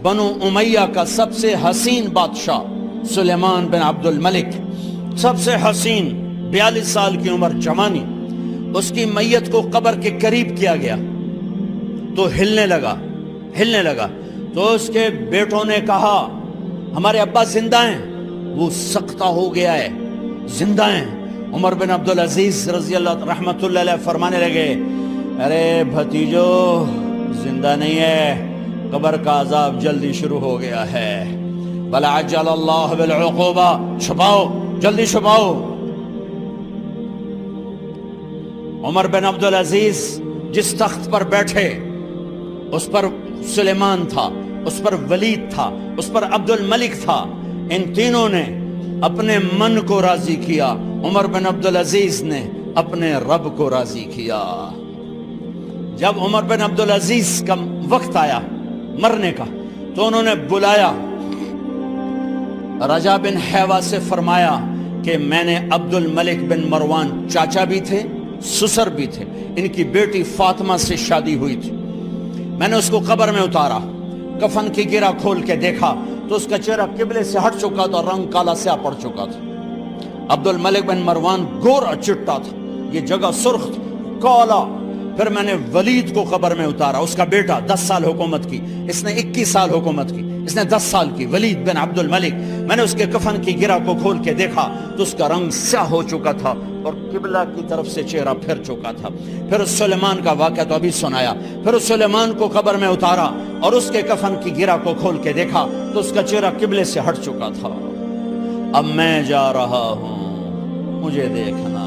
بنو امیہ کا سب سے حسین بادشاہ سلیمان بن عبد الملک، سب سے حسین، 42 سال کی عمر، جوانی، اس کی میت کو قبر کے قریب کیا گیا تو ہلنے لگا تو اس کے بیٹوں نے کہا ہمارے ابا زندہ ہیں، وہ سختہ ہو گیا ہے، زندہ ہیں۔ عمر بن عبدالعزیز رضی اللہ رحمت اللہ علیہ فرمانے لگے ارے بھتیجو زندہ نہیں ہے، قبر کا عذاب جلدی شروع ہو گیا ہے، بل عجل اللہ بالعقوبہ، چھپاؤ، جلدی چھپاؤ۔ عمر بن عبدالعزیز جس تخت پر بیٹھے اس پر سلیمان تھا، اس پر ولید تھا، اس پر عبد الملک تھا، ان تینوں نے اپنے من کو راضی کیا، عمر بن عبدالعزیز نے اپنے رب کو راضی کیا۔ جب عمر بن عبدالعزیز کا وقت آیا مرنے کا تو انہوں نے بلایا رجا بن حیوہ سے، فرمایا کہ میں نے عبد الملک بن مروان، چاچا بھی تھے سسر بھی تھے، ان کی بیٹی فاطمہ سے شادی ہوئی تھی، میں نے اس کو قبر میں اتارا، کفن کی گرہ کھول کے دیکھا تو اس کا چہرہ قبلے سے ہٹ چکا تھا، رنگ کالا سیاہ پڑ چکا تھا۔ عبد الملک بن مروان گورا چٹا تھا، یہ جگہ سرخ تھی، کالا۔ پھر میں نے ولید کو قبر میں اتارا، اس کا بیٹا 10 سال حکومت کی، اس نے 21 سال حکومت کی، اس نے 10 سال کی، ولید بن عبد الملک۔ میں نے اس کے کفن کی گرہ کو کھول کے دیکھا تو اس کا رنگ سیاہ ہو چکا تھا اور قبلہ کی طرف سے چہرہ پھر چکا تھا۔ پھر اس سلیمان کا واقعہ تو ابھی سنایا، پھر اس سلیمان کو قبر میں اتارا اور اس کے کفن کی گرہ کو کھول کے دیکھا تو اس کا چہرہ قبلے سے ہٹ چکا تھا۔ اب میں جا رہا ہوں، مجھے دیکھنا۔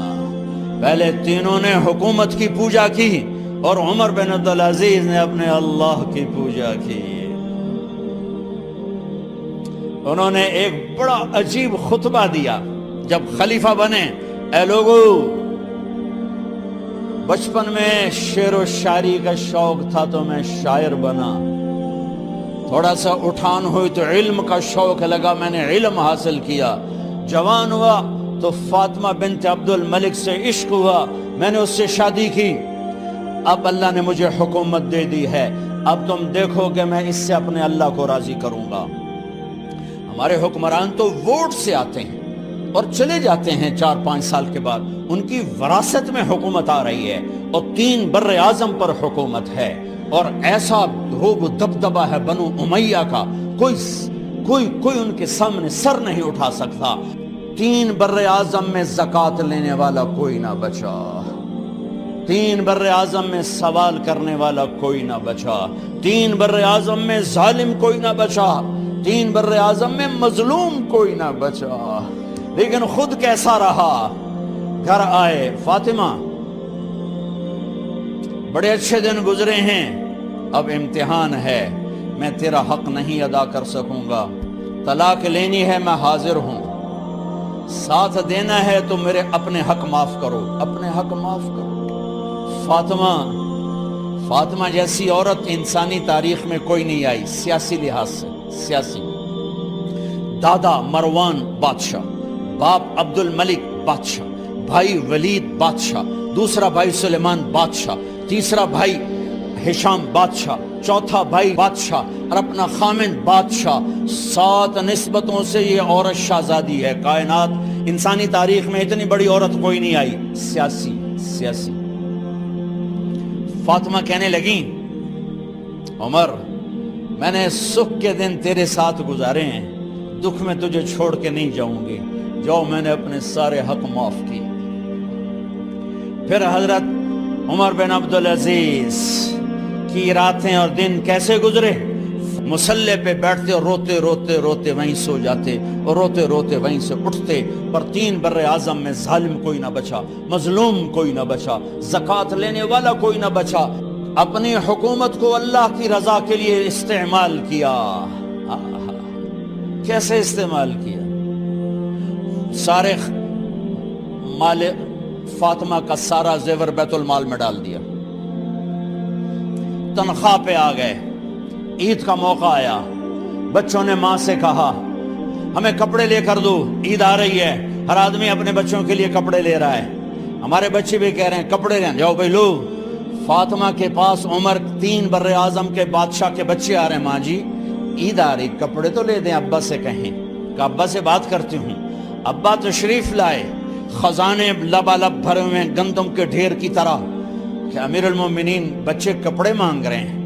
پہلے تینوں نے حکومت کی پوجا کی اور عمر بن عبدالعزیز نے اپنے اللہ کی پوجا کی۔ انہوں نے ایک بڑا عجیب خطبہ دیا جب خلیفہ بنے، اے لوگو، بچپن میں شعر و شاعری کا شوق تھا تو میں شاعر بنا، تھوڑا سا اٹھان ہوئی تو علم کا شوق لگا، میں نے علم حاصل کیا، جوان ہوا تو فاطمہ بنت عبد الملک سے عشق ہوا، میں نے اس سے شادی کی، اب اللہ نے مجھے حکومت دے دی ہے، اب تم دیکھو کہ میں اس سے اپنے اللہ کو راضی کروں گا۔ ہمارے حکمران تو ووٹ سے آتے ہیں اور چلے جاتے ہیں 4-5 سال کے بعد، ان کی وراثت میں حکومت آ رہی ہے اور 3 بر اعظم پر حکومت ہے، اور ایسا روب و دبدبہ ہے بنو امیہ کا، کوئی ان کے سامنے سر نہیں اٹھا سکتا۔ 3 بر اعظم میں زکوٰۃ لینے والا کوئی نہ بچا، 3 بر اعظم میں سوال کرنے والا کوئی نہ بچا، 3 بر اعظم میں ظالم کوئی نہ بچا، 3 بر اعظم میں مظلوم کوئی نہ بچا۔ لیکن خود کیسا رہا؟ گھر آئے، فاطمہ بڑے اچھے دن گزرے ہیں، اب امتحان ہے، میں تیرا حق نہیں ادا کر سکوں گا، طلاق لینی ہے میں حاضر ہوں، ساتھ دینا ہے تو میرے اپنے حق معاف کرو، اپنے حق معاف کرو۔ فاطمہ جیسی عورت انسانی تاریخ میں کوئی نہیں آئی، سیاسی لحاظ سے، سیاسی۔ دادا مروان بادشاہ، باپ عبد الملک بادشاہ، بھائی ولید بادشاہ، دوسرا بھائی سلیمان بادشاہ، تیسرا بھائی ہشام بادشاہ، چوتھا بھائی بادشاہ اور اپنا خامند بادشاہ، 7 نسبتوں سے یہ عورت شہزادی ہے۔ کائنات انسانی تاریخ میں اتنی بڑی عورت کوئی نہیں آئی، سیاسی۔ فاطمہ کہنے لگیں عمر، میں نے سکھ کے دن تیرے ساتھ گزارے ہیں، دکھ میں تجھے چھوڑ کے نہیں جاؤں گی، جاؤ میں نے اپنے سارے حق معاف کیے۔ پھر حضرت عمر بن عبدالعزیز کی راتیں اور دن کیسے گزرے؟ مصلے پہ بیٹھتے اور روتے وہیں سو جاتے اور روتے وہیں سے اٹھتے، پر 3 بر اعظم میں ظالم کوئی نہ بچا، مظلوم کوئی نہ بچا، زکوٰۃ لینے والا کوئی نہ بچا، اپنی حکومت کو اللہ کی رضا کے لیے استعمال کیا۔ کیسے استعمال کیا؟ سارے مال فاطمہ کا سارا زیور بیت المال میں ڈال دیا، تنخواہ پہ آ گئے، عید کا موقع آیا، بچوں نے ماں سے کہا ہمیں کپڑے لے کر دو، عید آ رہی ہے، ہر آدمی اپنے بچوں کے لیے کپڑے لے رہا ہے، ہمارے بچے بھی کہہ رہے ہیں کپڑے لیں، جاؤ بھائی لو۔ فاطمہ کے پاس عمر 3 بر اعظم کے بادشاہ کے بچے آ رہے ہیں، ماں جی عید آ رہی، کپڑے تو لے دیں، ابا سے کہیں کہ ابا سے بات کرتی ہوں۔ ابا تشریف لائے، خزانے لبالب بھرے ہوئے ہیں گندم کے ڈھیر کی طرح کہ امیر المومنین بچے کپڑے مانگ رہے ہیں۔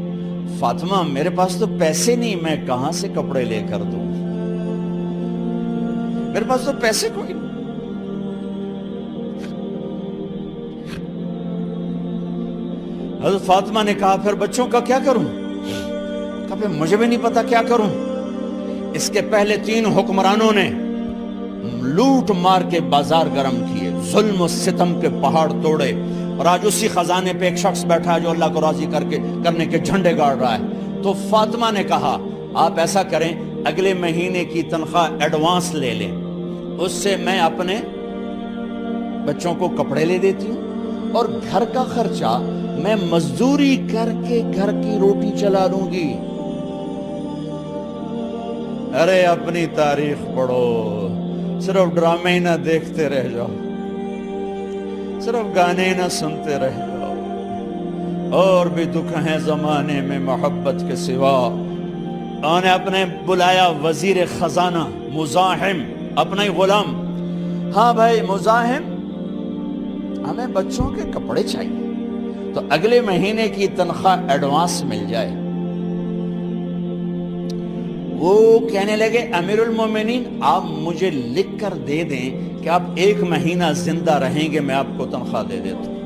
فاطمہ میرے پاس تو پیسے نہیں، میں کہاں سے کپڑے لے کر دوں، میرے پاس تو پیسے کوئی نہیں۔ حضرت فاطمہ نے کہا پھر بچوں کا کیا کروں؟ کہا پھر مجھے بھی نہیں پتا کیا کروں۔ اس کے پہلے 3 حکمرانوں نے لوٹ مار کے بازار گرم کیے، ظلم و ستم کے پہاڑ توڑے، اور آج اسی خزانے پہ ایک شخص بیٹھا ہے جو اللہ کو راضی کرنے کے جھنڈے گاڑ رہا ہے۔ تو فاطمہ نے کہا آپ ایسا کریں، اگلے مہینے کی تنخواہ ایڈوانس لے لیں، اس سے میں اپنے بچوں کو کپڑے لے دیتی ہوں، اور گھر کا خرچہ میں مزدوری کر کے گھر کی روٹی چلا لوں گی۔ ارے اپنی تاریخ پڑھو، صرف ڈرامے ہی نہ دیکھتے رہ جاؤ، صرف گانے ہی نہ سنتے رہ جاؤ، اور بھی دکھ ہیں زمانے میں محبت کے سوا۔ انہوں نے اپنے بلایا وزیر خزانہ مزاحم، اپنا ہی غلام، ہاں بھائی مزاحم ہمیں بچوں کے کپڑے چاہیے، تو اگلے مہینے کی تنخواہ ایڈوانس مل جائے۔ وہ کہنے لگے امیر المومنین آپ مجھے لکھ کر دے دیں کہ آپ 1 مہینہ زندہ رہیں گے، میں آپ کو تنخواہ دے دیتا ہوں۔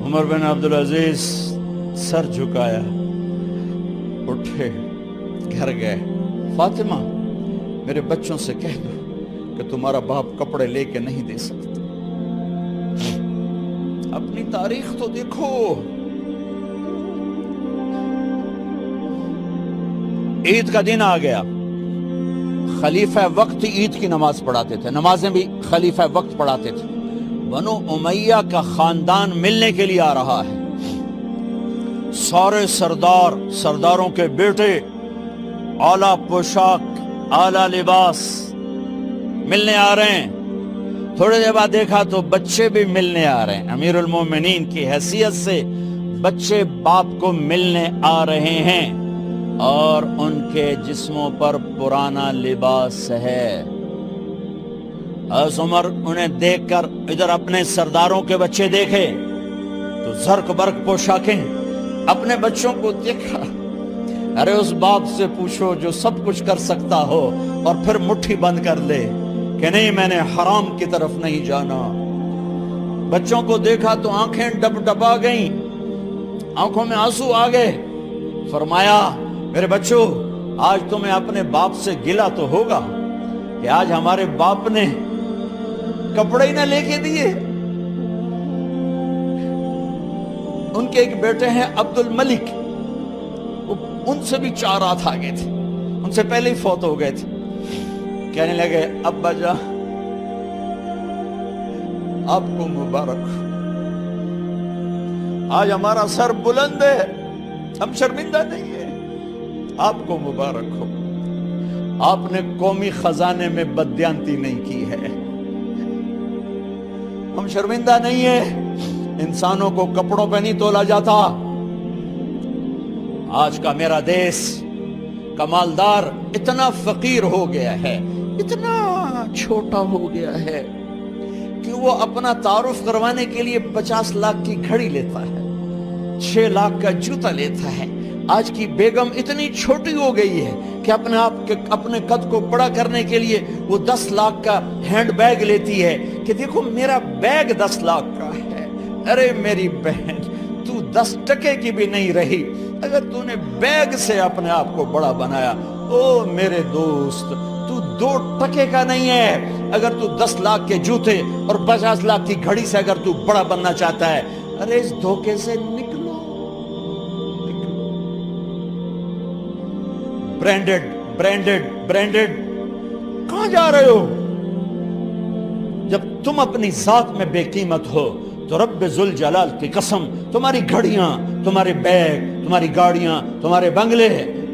عمر بن عبدالعزیز سر جھکایا، اٹھے، گھر گئے، فاطمہ میرے بچوں سے کہہ دو کہ تمہارا باپ کپڑے لے کے نہیں دے سکتا۔ اپنی تاریخ تو دیکھو، عید کا دن آ گیا، خلیفہ وقت عید کی نماز پڑھاتے تھے، نمازیں بھی خلیفہ وقت پڑھاتے تھے۔ بنو امیہ کا خاندان ملنے کے لیے آ رہا ہے، سارے سرداروں کے بیٹے اعلیٰ پوشاک، اعلیٰ لباس ملنے آ رہے ہیں۔ تھوڑے دیر بعد دیکھا تو بچے بھی ملنے آ رہے ہیں، امیر المومنین کی حیثیت سے بچے باپ کو ملنے آ رہے ہیں، اور ان کے جسموں پر پرانا لباس ہے۔ حضرت عمر انہیں دیکھ کر ادھر اپنے سرداروں کے بچے دیکھے تو زرق برق پوشاکیں، اپنے بچوں کو دیکھا۔ ارے اس باپ سے پوچھو جو سب کچھ کر سکتا ہو اور پھر مٹھی بند کر لے کہ نہیں میں نے حرام کی طرف نہیں جانا۔ بچوں کو دیکھا تو آنکھیں ڈب ڈبا گئیں، آنکھوں میں آنسو آ گئے۔ فرمایا میرے بچوں آج تمہیں اپنے باپ سے گلہ تو ہوگا کہ آج ہمارے باپ نے کپڑے ہی نہ لے کے دیے۔ ان کے ایک بیٹے ہیں عبد الملک، ان سے بھی 4 ہاتھ آگے تھے، ان سے پہلے ہی فوت ہو گئے تھے۔ کہنے لگے ابا جان آپ کو مبارک، آج ہمارا سر بلند ہے، ہم شرمندہ نہیں ہیں، آپ کو مبارک ہو، آپ نے قومی خزانے میں بددیانتی نہیں کی ہے، ہم شرمندہ نہیں ہیں۔ انسانوں کو کپڑوں پہ نہیں تولا جاتا۔ آج کا میرا دیس کا مالدار اتنا فقیر ہو گیا ہے، اتنا چھوٹا ہو گیا ہے کہ وہ اپنا تعارف کروانے کے لیے 50 لاکھ کی گھڑی لیتا ہے، 6 لاکھ کا جوتا لیتا ہے۔ آج کی بیگم اتنی چھوٹی ہو گئی ہے کہ اپنے قد کو بڑا کرنے کے لیے وہ 10 لاکھ کا ہینڈ بیگ لیتی ہے کہ دیکھو میرا بیگ 10 لاکھ کا ہے۔ ارے میری بہن تو 10 ٹکے کی بھی نہیں رہی اگر تو نے بیگ سے اپنے آپ کو بڑا بنایا۔ او میرے دوست تو 2 ٹکے کا نہیں ہے اگر تو 10 لاکھ کے جوتے اور 50 لاکھ کی گھڑی سے اگر تو بڑا بننا چاہتا ہے۔ ارے اس دھوکے سے نکلو۔ برینڈڈ کہاں جا رہے ہو؟ جب تم اپنی ذات میں بے قیمت ہو تو رب ذوالجلال کی قسم تمہاری گھڑیاں، تمہارے بیگ، تمہاری گاڑیاں، تمہارے بنگلے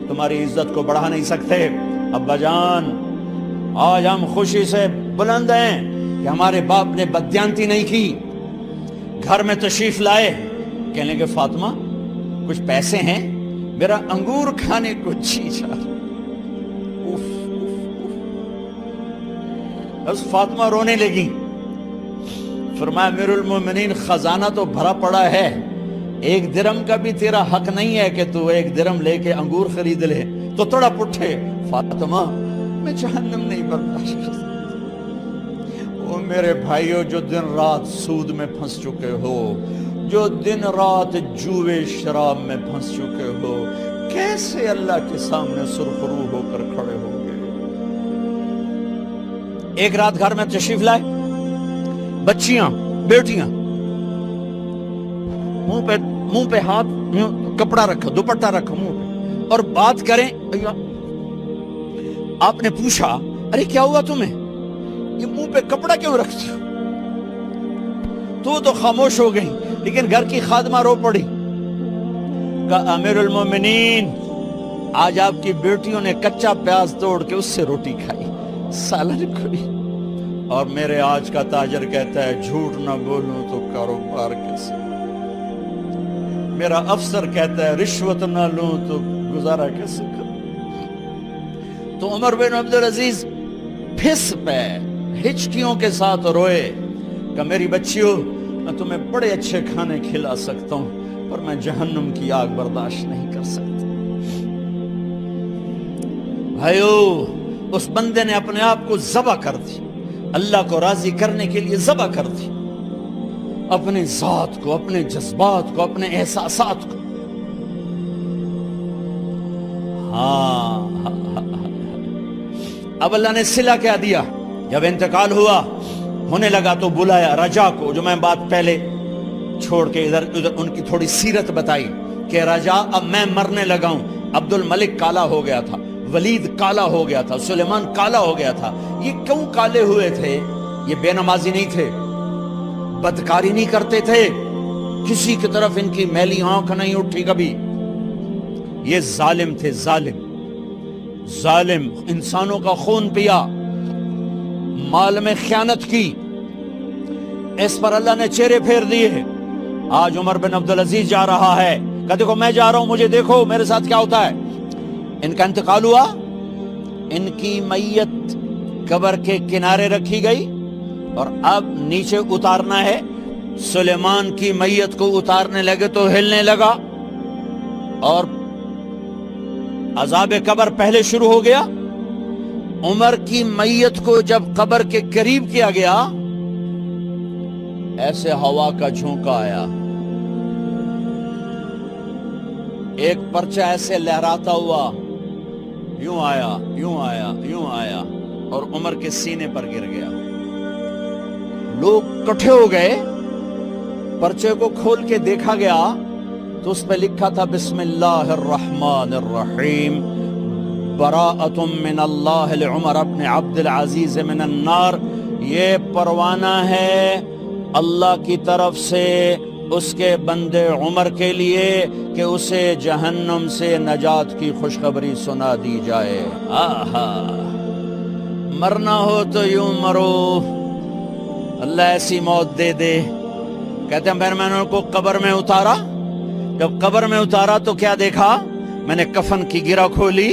تمہاری عزت کو بڑھا نہیں سکتے۔ ابا جان آج ہم خوشی سے بلند ہیں کہ ہمارے باپ نے بددیانتی نہیں کی۔ گھر میں تشریف لائے، کہنے لگے فاطمہ کچھ پیسے ہیں، میرا انگور کھانے کو جی چاہ رہا۔ بس فاطمہ رونے لگی، فرمایا امیر المومنین خزانہ تو بھرا پڑا ہے، 1 درم کا بھی تیرا حق نہیں ہے کہ تو 1 درم لے کے انگور خرید لے۔ تو تڑپ اٹھے، فاطمہ میں جہنم نہیں برداشت کر سکتا۔ وہ میرے بھائیوں جو دن رات سود میں پھنس چکے ہو، جو دن رات جوے شراب میں پھنس چکے ہو، کیسے اللہ کے سامنے سرخرو ہو کر کھڑے ہو گے؟ ایک رات گھر میں تشریف لائے، بچیاں بیٹیاں، منہ پہ ہاتھ، کپڑا رکھا، دوپٹہ رکھا منہ پہ، اور بات کریں۔ آپ نے پوچھا ارے کیا ہوا تمہیں، یہ منہ پہ کپڑا کیوں رکھتی ہو؟ تو خاموش ہو گئی، لیکن گھر کی خادمہ رو پڑی، کہا امیر المومنین آج آپ کی بیٹیوں نے کچا پیاز توڑ کے اس سے روٹی کھائی، سالن کھائی، اور میرے آج کا تاجر کہتا ہے جھوٹ نہ بولوں تو کاروبار کیسے، میرا افسر کہتا ہے رشوت نہ لوں تو گزارا کیسے کروں۔ تو عمر بن عبدالعزیز پھس پہ ہچکیوں کے ساتھ روئے کہ میری بچیوں میں تمہیں بڑے اچھے کھانے کھلا سکتا ہوں، پر میں جہنم کی آگ برداشت نہیں کر سکتا۔ بھائیو، اس بندے نے اپنے آپ کو ذبح کر دی، اللہ کو راضی کرنے کے لیے ذبح کر دی، اپنے ذات کو، اپنے جذبات کو، اپنے احساسات کو۔ ہاں اب اللہ نے صلہ کیا دیا، جب انتقال ہوا ہونے لگا تو بلایا رجا کو، جو میں بات پہلے چھوڑ کے ادھر ان کی تھوڑی سیرت بتائی کہ رجا اب میں مرنے لگا ہوں۔ عبد الملک کالا ہو گیا تھا، ولید کالا ہو گیا تھا، سلیمان کالا ہو گیا تھا۔ یہ کیوں کالے ہوئے تھے؟ یہ بے نمازی نہیں تھے، بدکاری نہیں کرتے تھے، کسی کی طرف ان کی میلی آنکھ نہیں اٹھی کبھی۔ یہ ظالم تھے، ظالم، انسانوں کا خون پیا، مال میں خیانت کی، اس پر اللہ نے چہرے پھیر دیے۔ آج عمر بن عبدالعزیز جا رہا ہے کہ دیکھو میں جا رہا ہوں، مجھے دیکھو میرے ساتھ کیا ہوتا ہے۔ ان کا انتقال ہوا، ان کی میت قبر کے کنارے رکھی گئی، اور اب نیچے اتارنا ہے۔ سلیمان کی میت کو اتارنے لگے تو ہلنے لگا، اور عذاب قبر پہلے شروع ہو گیا۔ عمر کی میت کو جب قبر کے قریب کیا گیا، ایسے ہوا کا جھونکا آیا، ایک پرچہ ایسے لہراتا ہوا یوں آیا، یوں آیا، یوں آیا، اور عمر کے سینے پر گر گیا۔ لوگ کٹھے ہو گئے، پرچے کو کھول کے دیکھا گیا تو اس پہ لکھا تھا بسم اللہ الرحمن الرحیم، براءۃ من اللہ لعمر بن عبد العزیز من النار۔ یہ پروانہ ہے اللہ کی طرف سے اس کے بندے عمر کے لیے کہ اسے جہنم سے نجات کی خوشخبری سنا دی جائے۔ آہا، مرنا ہو تو یوں مرو، اللہ ایسی موت دے دے۔ کہتے ہیں پھر میں نے ان کو قبر میں اتارا، جب قبر میں اتارا تو کیا دیکھا؟ میں نے کفن کی گرہ کھولی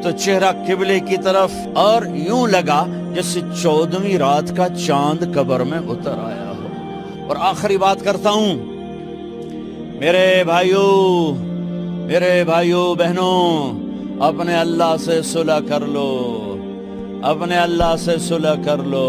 تو چہرہ قبلے کی طرف، اور یوں لگا جیسے 14ویں رات کا چاند قبر میں اتر آیا ہو۔ اور آخری بات کرتا ہوں، میرے بھائیوں بہنوں، اپنے اللہ سے صلح کر لو، اپنے اللہ سے صلح کر لو۔